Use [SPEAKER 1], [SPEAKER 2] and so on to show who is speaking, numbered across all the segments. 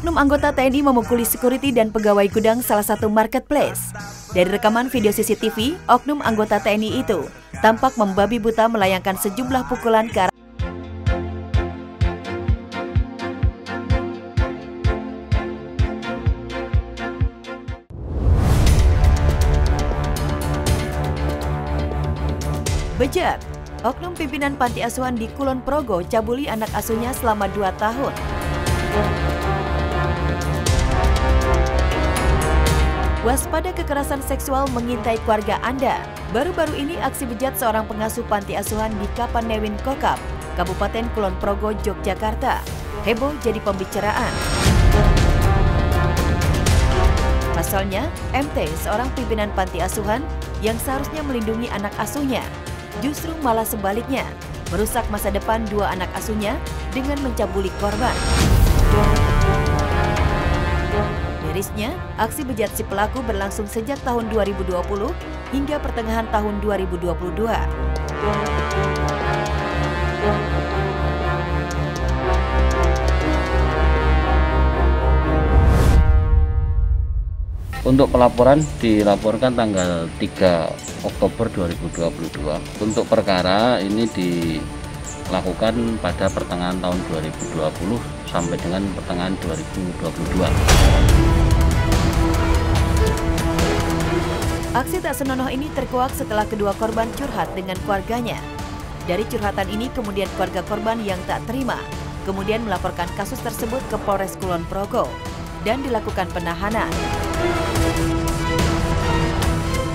[SPEAKER 1] Oknum anggota TNI memukuli security dan pegawai gudang salah satu marketplace. Dari rekaman video CCTV, oknum anggota TNI itu tampak membabi buta melayangkan sejumlah pukulan ke arah bejat. Oknum pimpinan panti asuhan di Kulon Progo cabuli anak asuhnya selama 2 tahun. Waspada kekerasan seksual mengintai keluarga Anda. Baru-baru ini aksi bejat seorang pengasuh panti asuhan di Kapanewin Kokap, Kabupaten Kulon Progo, Yogyakarta, heboh jadi pembicaraan. Pasalnya, MT, seorang pimpinan panti asuhan yang seharusnya melindungi anak asuhnya, justru malah sebaliknya, merusak masa depan 2 anak asuhnya dengan mencabuli korban. Mirisnya, aksi bejat si pelaku berlangsung sejak tahun 2020 hingga pertengahan tahun 2022.
[SPEAKER 2] Untuk pelaporan dilaporkan tanggal 3 Oktober 2022. Untuk perkara ini dilakukan pada pertengahan tahun 2020 sampai dengan pertengahan 2022.
[SPEAKER 1] Aksi tak senonoh ini terkuak setelah kedua korban curhat dengan keluarganya. Dari curhatan ini kemudian keluarga korban yang tak terima, kemudian melaporkan kasus tersebut ke Polres Kulon Progo dan dilakukan penahanan.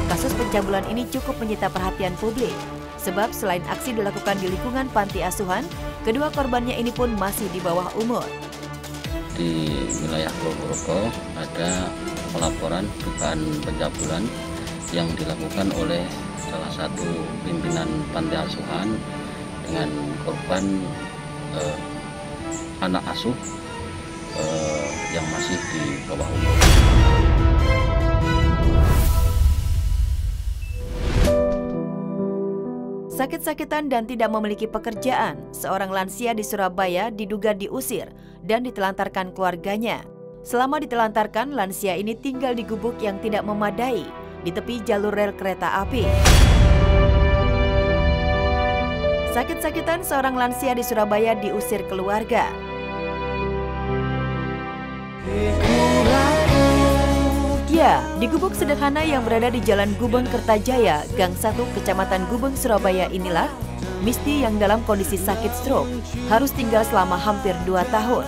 [SPEAKER 1] Kasus pencabulan ini cukup menyita perhatian publik, sebab selain aksi dilakukan di lingkungan panti asuhan, kedua korbannya ini pun masih di bawah umur.
[SPEAKER 2] Di wilayah Kulon Progo ada pelaporan dugaan pencabulan yang dilakukan oleh salah satu pimpinan panti asuhan dengan korban anak asuh yang masih di bawah umur.
[SPEAKER 1] Sakit-sakitan dan tidak memiliki pekerjaan, seorang lansia di Surabaya diduga diusir dan ditelantarkan keluarganya. Selama ditelantarkan, lansia ini tinggal di gubuk yang tidak memadai di tepi jalur rel kereta api. Sakit-sakitan seorang lansia di Surabaya diusir keluarga. Ya, di gubuk sederhana yang berada di Jalan Gubeng Kertajaya, Gang 1, Kecamatan Gubeng, Surabaya inilah Misty yang dalam kondisi sakit stroke harus tinggal selama hampir 2 tahun.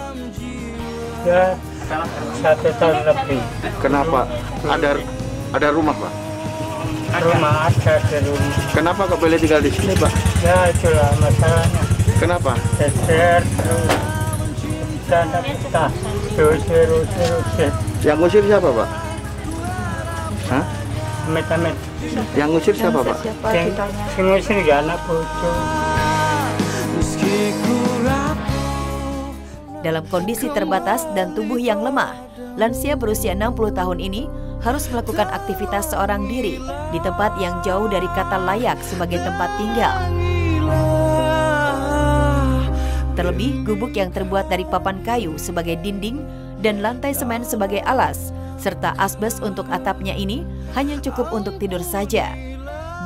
[SPEAKER 3] Ya, 1 tahun lebih.
[SPEAKER 4] Kenapa? Ada rumah, Pak?
[SPEAKER 3] Rumah ada di rumah.
[SPEAKER 4] Kenapa kok boleh tinggal di sini, Pak?
[SPEAKER 3] Ya, itulah masalahnya.
[SPEAKER 4] Kenapa?
[SPEAKER 3] Geser terus. Dan kita usir.
[SPEAKER 4] Yang ngusir siapa, Pak? Hah?
[SPEAKER 3] Amit-amit.
[SPEAKER 4] Yang ngusir siapa, Pak?
[SPEAKER 3] Yang ngusir ya anak bojo.
[SPEAKER 1] Dalam kondisi terbatas dan tubuh yang lemah, lansia berusia 60 tahun ini harus melakukan aktivitas seorang diri di tempat yang jauh dari kata layak sebagai tempat tinggal. Terlebih, gubuk yang terbuat dari papan kayu sebagai dinding dan lantai semen sebagai alas, serta asbes untuk atapnya ini hanya cukup untuk tidur saja.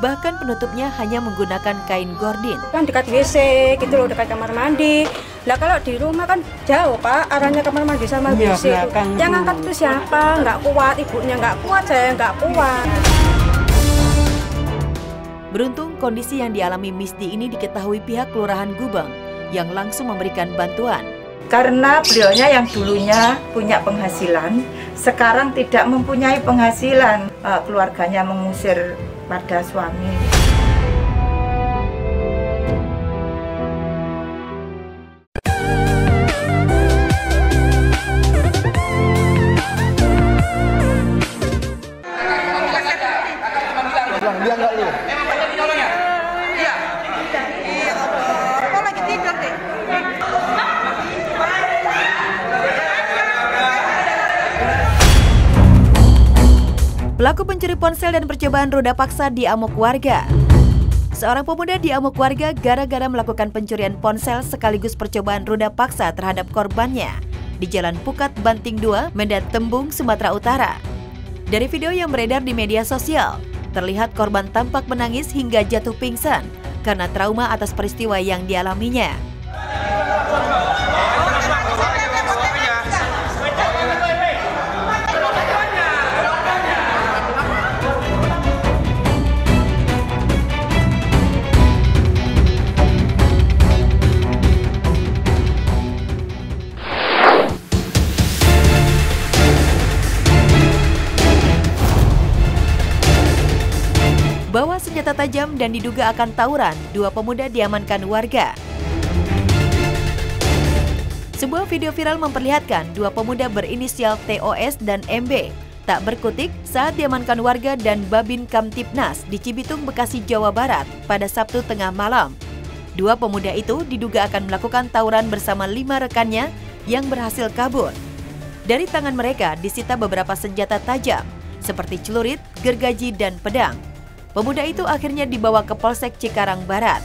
[SPEAKER 1] Bahkan penutupnya hanya menggunakan kain gordin.
[SPEAKER 5] Kan dekat WC gitu loh, dekat kamar mandi. Lah kalau di rumah kan jauh, Pak, arahnya kamar mandi sama WC itu. Yang angkat itu siapa? Nggak kuat, ibunya nggak kuat, saya nggak kuat.
[SPEAKER 1] Beruntung kondisi yang dialami Misty ini diketahui pihak Kelurahan Gubeng yang langsung memberikan bantuan.
[SPEAKER 6] Karena beliaunya yang dulunya punya penghasilan, sekarang tidak mempunyai penghasilan. Keluarganya mengusir pada suami.
[SPEAKER 4] Dia enggak lu.
[SPEAKER 1] Pelaku pencuri ponsel dan percobaan roda paksa diamuk warga. Seorang pemuda diamuk warga gara-gara melakukan pencurian ponsel sekaligus percobaan roda paksa terhadap korbannya. di Jalan Pukat Banting 2, Medan Tembung, Sumatera Utara. Dari video yang beredar di media sosial, terlihat korban tampak menangis hingga jatuh pingsan karena trauma atas peristiwa yang dialaminya. Bawa senjata tajam dan diduga akan tawuran, dua pemuda diamankan warga. Sebuah video viral memperlihatkan dua pemuda berinisial TOS dan MB tak berkutik saat diamankan warga dan Babin Kamtibnas di Cibitung, Bekasi, Jawa Barat pada Sabtu tengah malam. Dua pemuda itu diduga akan melakukan tawuran bersama 5 rekannya yang berhasil kabur. Dari tangan mereka disita beberapa senjata tajam seperti celurit, gergaji, dan pedang. Pemuda itu akhirnya dibawa ke Polsek Cikarang Barat.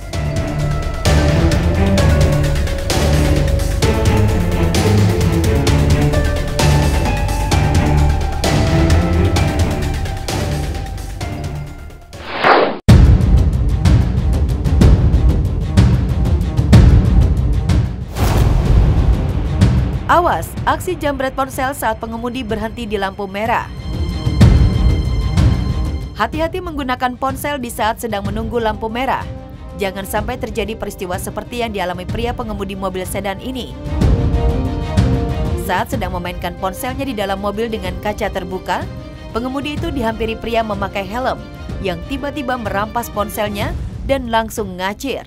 [SPEAKER 1] Awas, aksi jambret ponsel saat pengemudi berhenti di lampu merah. Hati-hati menggunakan ponsel di saat sedang menunggu lampu merah. Jangan sampai terjadi peristiwa seperti yang dialami pria pengemudi mobil sedan ini. Saat sedang memainkan ponselnya di dalam mobil dengan kaca terbuka, pengemudi itu dihampiri pria memakai helm yang tiba-tiba merampas ponselnya dan langsung ngacir.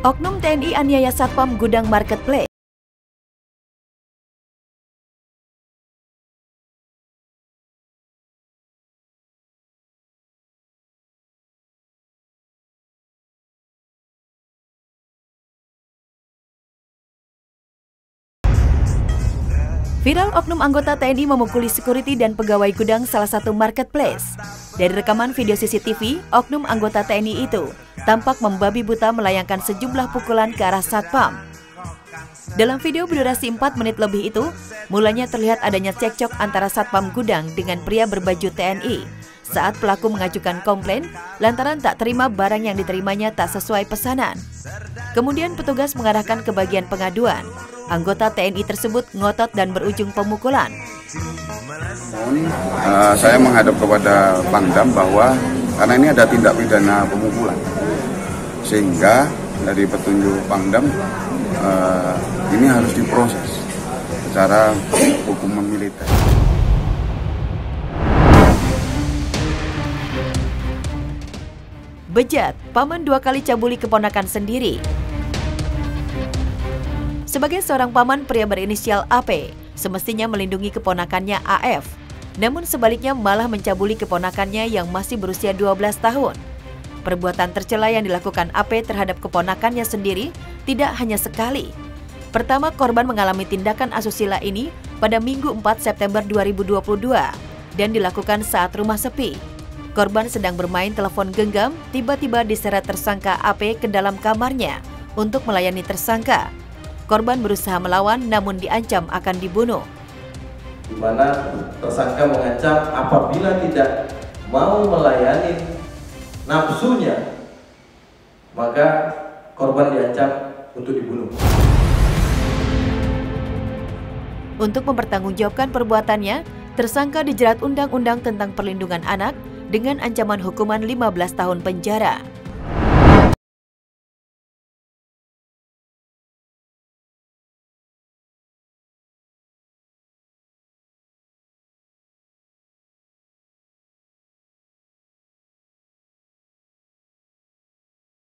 [SPEAKER 1] Oknum TNI aniaya Satpam Gudang Marketplace. Viral oknum anggota TNI memukuli security dan pegawai gudang salah satu marketplace. Dari rekaman video CCTV, oknum anggota TNI itu tampak membabi buta melayangkan sejumlah pukulan ke arah Satpam. Dalam video berdurasi 4 menit lebih itu, mulanya terlihat adanya cekcok antara Satpam gudang dengan pria berbaju TNI saat pelaku mengajukan komplain lantaran tak terima barang yang diterimanya tak sesuai pesanan. Kemudian petugas mengarahkan ke bagian pengaduan. Anggota TNI tersebut ngotot dan berujung pemukulan.
[SPEAKER 7] Saya menghadap kepada Pangdam bahwa karena ini ada tindak pidana pemukulan, sehingga dari petunjuk Pangdam ini harus diproses secara hukuman militer.
[SPEAKER 1] Bejat, paman 2 kali cabuli keponakan sendiri. Sebagai seorang paman, pria berinisial AP semestinya melindungi keponakannya AF. Namun sebaliknya malah mencabuli keponakannya yang masih berusia 12 tahun. Perbuatan tercela yang dilakukan AP terhadap keponakannya sendiri tidak hanya sekali. Pertama, korban mengalami tindakan asusila ini pada Minggu 4 September 2022 dan dilakukan saat rumah sepi. Korban sedang bermain telepon genggam, tiba-tiba diseret tersangka AP ke dalam kamarnya untuk melayani tersangka. Korban berusaha melawan namun diancam akan dibunuh.
[SPEAKER 8] Di mana tersangka mengancam apabila tidak mau melayani nafsunya, maka korban diancam untuk dibunuh.
[SPEAKER 1] Untuk mempertanggungjawabkan perbuatannya, tersangka dijerat Undang-Undang tentang Perlindungan Anak dengan ancaman hukuman 15 tahun penjara.